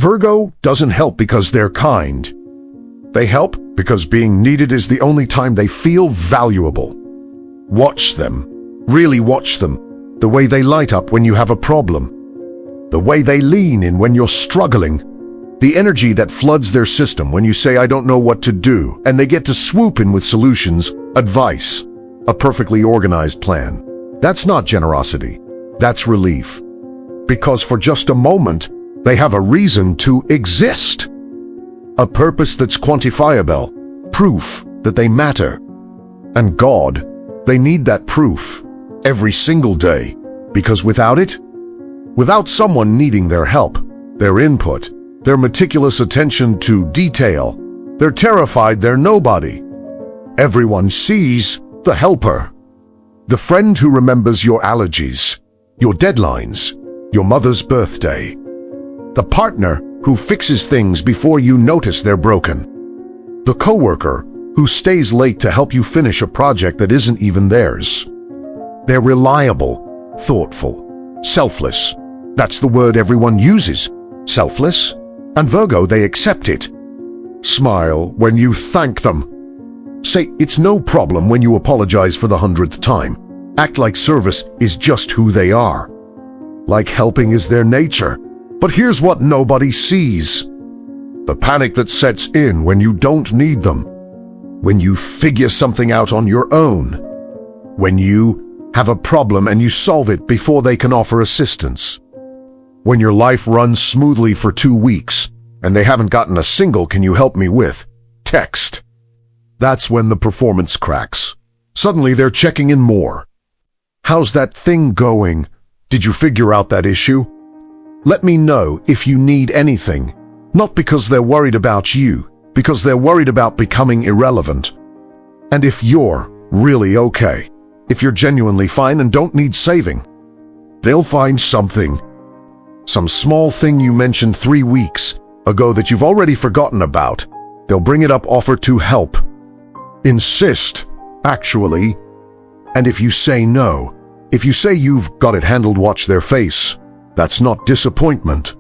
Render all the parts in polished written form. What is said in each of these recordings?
Virgo doesn't help because they're kind. They help because being needed is the only time they feel valuable. Watch them. Really watch them. The way they light up when you have a problem. The way they lean in when you're struggling. The energy that floods their system when you say, "I don't know what to do," and they get to swoop in with solutions, advice, a perfectly organized plan. That's not generosity. That's relief. Because for just a moment, they have a reason to exist. A purpose that's quantifiable, proof that they matter. And God, they need that proof every single day, because without it, without someone needing their help, their input, their meticulous attention to detail, they're terrified they're nobody. Everyone sees the helper, the friend who remembers your allergies, your deadlines, your mother's birthday, the partner who fixes things before you notice they're broken, the coworker who stays late to help you finish a project that isn't even theirs. They're reliable, thoughtful, selfless. That's the word everyone uses, selfless. And Virgo, they accept it. Smile when you thank them. Say it's no problem when you apologize for the 100th time. Act like service is just who they are. Like helping is their nature. But here's what nobody sees. The panic that sets in when you don't need them. When you figure something out on your own. When you have a problem and you solve it before they can offer assistance. When your life runs smoothly for 2 weeks and they haven't gotten a single "can you help me with" text. That's when the performance cracks. Suddenly they're checking in more. How's that thing going? Did you figure out that issue? Let me know if you need anything. Not because they're worried about you, because they're worried about becoming irrelevant. And if you're really okay, if you're genuinely fine and don't need saving, they'll find something. Some small thing you mentioned 3 weeks ago that you've already forgotten about. They'll bring it up, offer to help. Insist, actually. And if you say no, if you say you've got it handled, watch their face. That's not disappointment.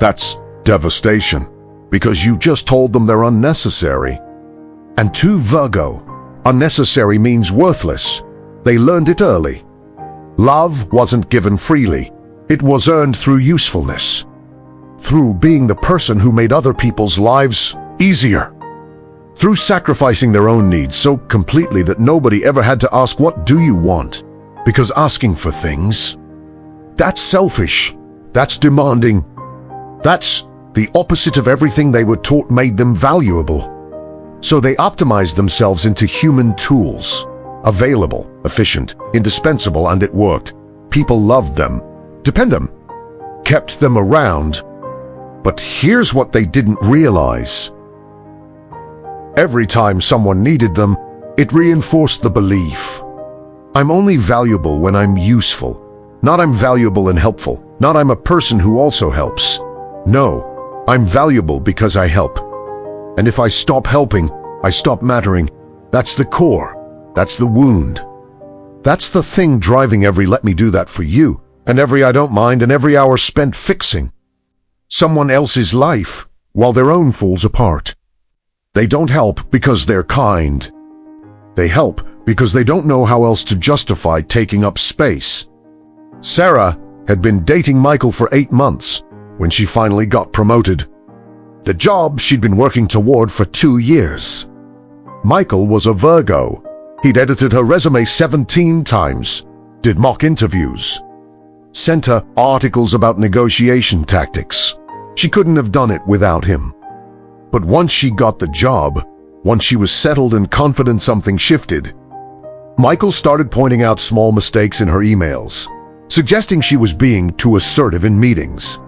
That's devastation, because you just told them they're unnecessary. And to Virgo, unnecessary means worthless. They learned it early. Love wasn't given freely. It was earned through usefulness, through being the person who made other people's lives easier, through sacrificing their own needs so completely that nobody ever had to ask, "What do you want?" Because asking for things, that's selfish, that's demanding, that's the opposite of everything they were taught made them valuable. So they optimized themselves into human tools, available, efficient, indispensable, and it worked. People loved them. Depend them, kept them around. But here's what they didn't realize. Every time someone needed them, it reinforced the belief. I'm only valuable when I'm useful. Not I'm valuable and helpful. Not I'm a person who also helps. No, I'm valuable because I help. And if I stop helping, I stop mattering. That's the core. That's the wound. That's the thing driving every "let me do that for you," and every "I don't mind," and every hour spent fixing someone else's life while their own falls apart. They don't help because they're kind. They help because they don't know how else to justify taking up space. Sarah had been dating Michael for 8 months when she finally got promoted. The job she'd been working toward for 2 years. Michael was a Virgo. He'd edited her resume 17 times, did mock interviews, sent her articles about negotiation tactics. She couldn't have done it without him. But once she got the job, once she was settled and confident, something shifted. Michael started pointing out small mistakes in her emails, suggesting she was being too assertive in meetings,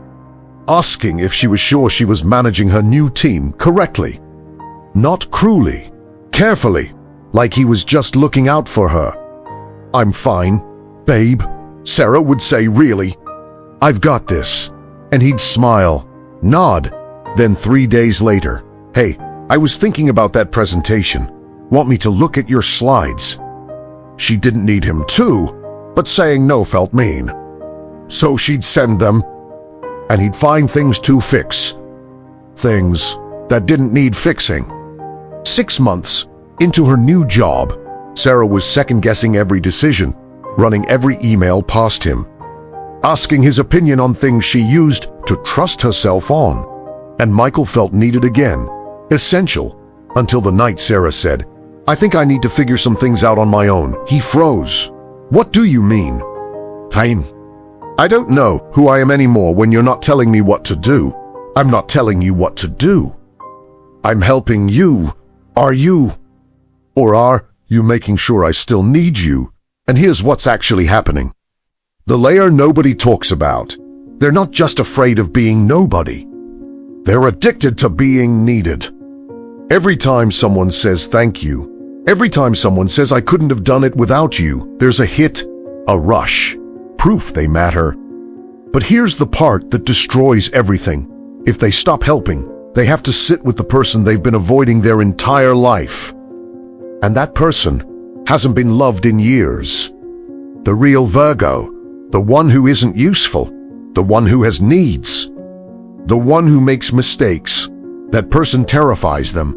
asking if she was sure she was managing her new team correctly. Not cruelly, carefully, like he was just looking out for her. "I'm fine, babe," Sarah would say. "Really? I've got this." And he'd smile, nod. Then 3 days later, "Hey, I was thinking about that presentation. Want me to look at your slides?" She didn't need him to, but saying no felt mean. So she'd send them. and he'd find things to fix. Things that didn't need fixing. 6 months into her new job, Sarah was second-guessing every decision, running every email past him, asking his opinion on things she used to trust herself on. And Michael felt needed again, essential, until the night Sarah said, "I think I need to figure some things out on my own." He froze. "What do you mean?" I don't know who I am anymore when you're not telling me what to do. I'm not telling you what to do. I'm helping you. Are you? Or are you making sure I still need you? And here's what's actually happening. The layer nobody talks about. They're not just afraid of being nobody. They're addicted to being needed. Every time someone says thank you, every time someone says I couldn't have done it without you, there's a hit, a rush, proof they matter. But here's the part that destroys everything. If they stop helping, they have to sit with the person they've been avoiding their entire life. And that person hasn't been loved in years. The real Virgo, the one who isn't useful, the one who has needs, the one who makes mistakes. That person terrifies them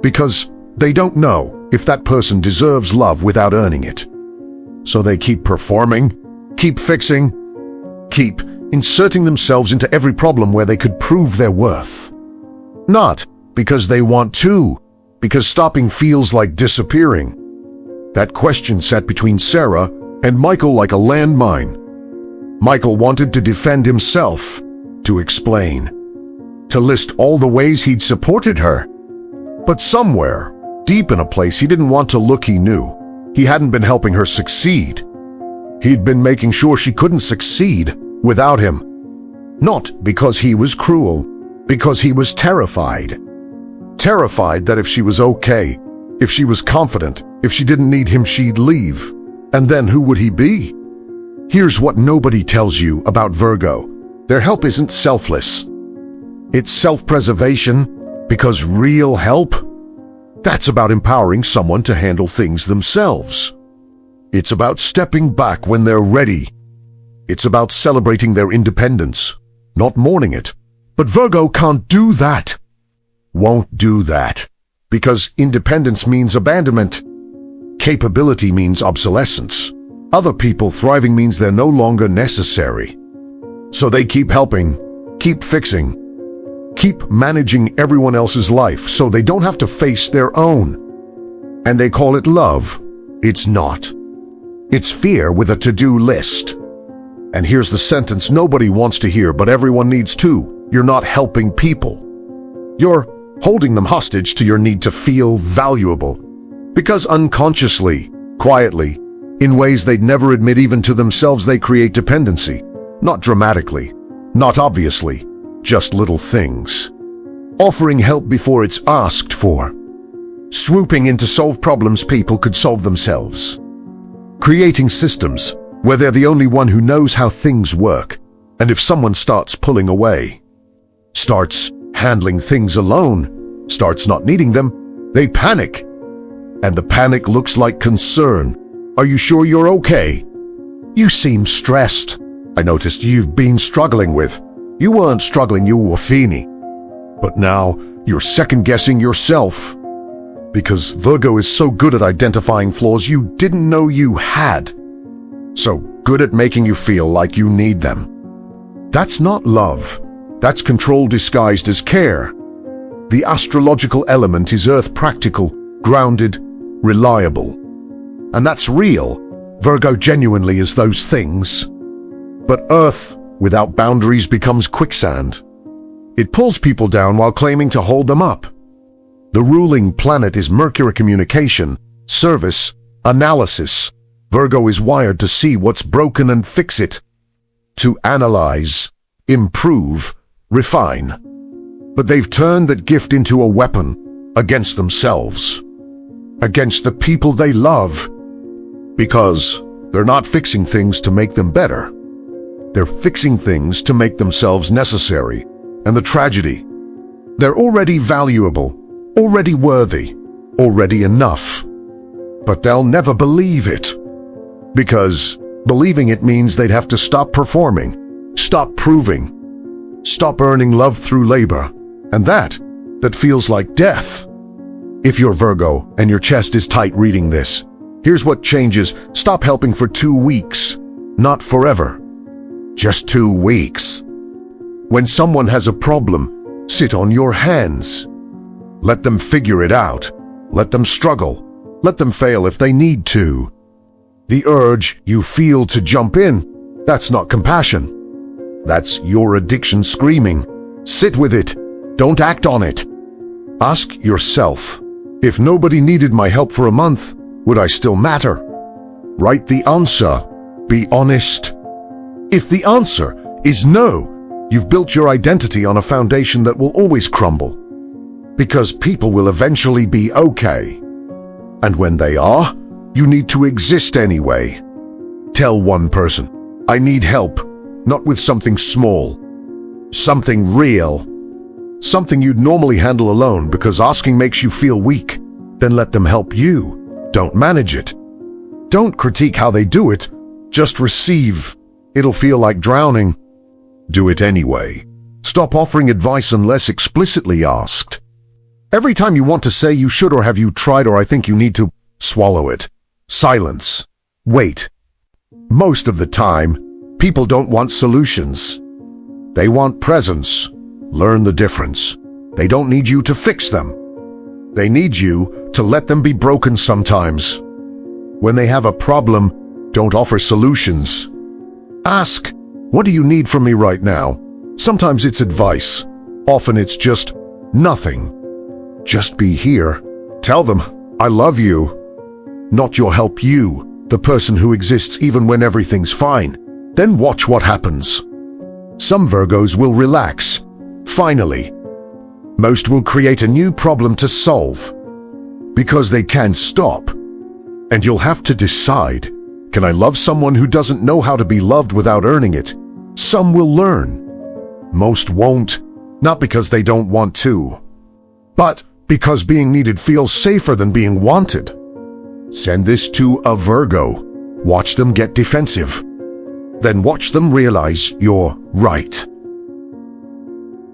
because they don't know if that person deserves love without earning it. So they keep performing, keep fixing, keep inserting themselves into every problem where they could prove their worth. Not because they want to, because stopping feels like disappearing. That question sat between Sarah and Michael like a landmine. Michael wanted to defend himself, to explain, to list all the ways he'd supported her. But somewhere, deep in a place he didn't want to look, he knew he hadn't been helping her succeed. He'd been making sure she couldn't succeed without him. Not because he was cruel, because he was terrified. Terrified that if she was okay, if she was confident, if she didn't need him, she'd leave. And then who would he be? Here's what nobody tells you about Virgo. Their help isn't selfless. It's self-preservation, because real help, that's about empowering someone to handle things themselves. It's about stepping back when they're ready. It's about celebrating their independence, not mourning it. But Virgo can't do that. Won't do that. Because independence means abandonment. Capability means obsolescence. Other people thriving means they're no longer necessary. So they keep helping, keep fixing, keep managing everyone else's life so they don't have to face their own. And they call it love. It's not. It's fear with a to-do list. And here's the sentence nobody wants to hear, but everyone needs to. You're not helping people. You're holding them hostage to your need to feel valuable. Because unconsciously, quietly, in ways they'd never admit even to themselves, they create dependency. Not dramatically, not obviously, just little things. Offering help before it's asked for. Swooping in to solve problems people could solve themselves. Creating systems where they're the only one who knows how things work. And if someone starts pulling away, starts handling things alone, starts not needing them, they panic. And the panic looks like concern. Are you sure you're okay? You seem stressed. I noticed you've been struggling with. You weren't struggling, you were feeny. But now you're second-guessing yourself. Because Virgo is so good at identifying flaws you didn't know you had. So good at making you feel like you need them. That's not love. That's control disguised as care. The astrological element is earth practical, grounded, reliable. And that's real. Virgo genuinely is those things. But earth without boundaries becomes quicksand. It pulls people down while claiming to hold them up. The ruling planet is Mercury, communication, service, analysis. Virgo is wired to see what's broken and fix it. To analyze, improve, refine. But they've turned that gift into a weapon against themselves. Against the people they love. Because they're not fixing things to make them better. They're fixing things to make themselves necessary. And the tragedy, they're already valuable, already worthy, already enough. But they'll never believe it. Because believing it means they'd have to stop performing, stop proving, Stop earning love through labor. And that feels like death. If you're Virgo and your chest is tight reading this, here's what changes. Stop helping for 2 weeks, not forever. Just 2 weeks. When someone has a problem, sit on your hands. Let them figure it out. Let them struggle. Let them fail if they need to. The urge you feel to jump in, that's not compassion. That's your addiction screaming. Sit with it. Don't act on it. Ask yourself, if nobody needed my help for a month, would I still matter? Write the answer. Be honest. If the answer is no, you've built your identity on a foundation that will always crumble. Because people will eventually be okay. And when they are, you need to exist anyway. Tell one person, I need help, not with something small. Something real. Something you'd normally handle alone because asking makes you feel weak. Then let them help you. Don't manage it. Don't critique how they do it. Just receive. It'll feel like drowning. Do it anyway. Stop offering advice unless explicitly asked. Every time you want to say you should or have you tried or I think you need to, swallow it. Silence. Wait. Most of the time, people don't want solutions. They want presence. Learn the difference. They don't need you to fix them. They need you to let them be broken sometimes. When they have a problem, don't offer solutions. Ask, what do you need from me right now? Sometimes it's advice. Often it's just nothing. Just be here. Tell them, I love you. Not your help you, the person who exists even when everything's fine. Then watch what happens. Some Virgos will relax. Finally. Most will create a new problem to solve. Because they can't stop. And you'll have to decide, can I love someone who doesn't know how to be loved without earning it? Some will learn. Most won't, not because they don't want to, but because being needed feels safer than being wanted. Send this to a Virgo. Watch them get defensive. Then watch them realize you're right.